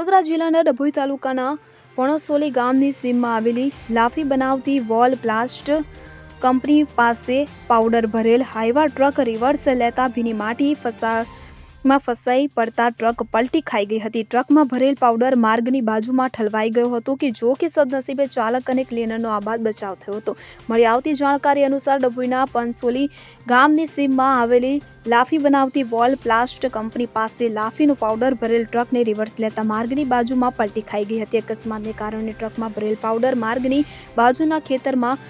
વડોદરા જિલ્લાના ડભોઈ તાલુકાના પણસોલી ગામની સીમમાં આવેલી લાફી બનાવતી વોલ પ્લાસ્ટ કંપની પાસે પાવડર ભરેલ હાઈવા ટ્રક રિવર્સ લેતા ભીની માટી ફસાઈ પડતા ટ્રક પલટી ખાઈ ગઈ હતી। ટ્રકમાં ભરેલ પાવડર માર્ગની બાજુમાં ઠલવાઈ ગયો હતો કે જો કે સદનસીબે ચાલક અને ક્લીનરનો આબાદ બચાવ થયો હતો। મળી આવતી જાણકારી અનુસાર ડભોઈના પણસોલી ગામની સીમમાં આવેલી લાફી બનાવતી વોલ પ્લાસ્ટ કંપની પાસે લાફીનું પાવડર ભરેલ ટ્રકને રિવર્સ લેતા માર્ગની બાજુમાં પલટી ખાઈ ગઈ હતી। અકસ્માતને કારણે ટ્રકમાં ભરેલ પાવડર માર્ગની બાજુના ખેતરમાં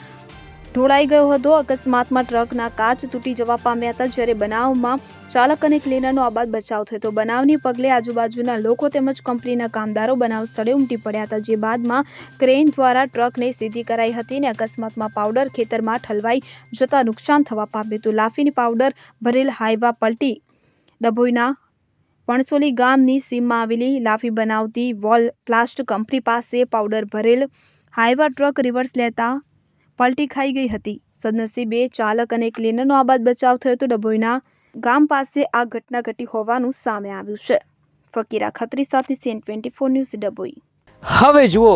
ઢોળાઈ ગયો હતો। અકસ્માતમાં ટ્રકના કાચ તૂટી જવા પામ્યા હતા, જ્યારે બનાવમાં ચાલક અને ક્લીનરનો આબાદ બચાવ થયો હતો। બનાવની પગલે આજુબાજુના લોકો તેમજ કંપનીના કામદારો બનાવ સ્થળે ઉમટી પડ્યા હતા, જે બાદમાં ક્રેન દ્વારા ટ્રકને સીધી કરાઈ હતી અને અકસ્માતમાં પાવડર ખેતરમાં ઠલવાઈ જતા નુકસાન થવા પામ્યું હતું। લાફીની પાવડર ભરેલ હાઈવા પલટી ડભોઈના પણસોલી ગામની સીમમાં આવેલી લાફી બનાવતી વોલ પ્લાસ્ટ કંપની પાસે પાવડર ભરેલ હાઈવા ટ્રક રિવર્સ લેતા પલટી ખાઈ ગઈ હતી। સદનસીબે ચાલક અને ક્લીનરનો આબાદ બચાવ થયો હતો। ડભોઈના ગામ પાસે આ ઘટના ઘટી હોવાનું સામે આવ્યું છે। ફકીરા ખત્રી સાથે CN24 ન્યૂઝ ડભોઈ। હવે જુઓ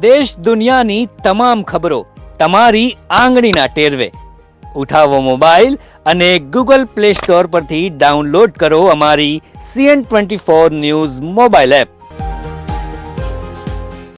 દેશ દુનિયાની તમામ ખબરો તમારી આંગળીના ટેરવે। ઉઠાવો મોબાઈલ અને Google Play Store પરથી ડાઉનલોડ કરો અમારી CN24 ન્યૂઝ મોબાઈલ એપ।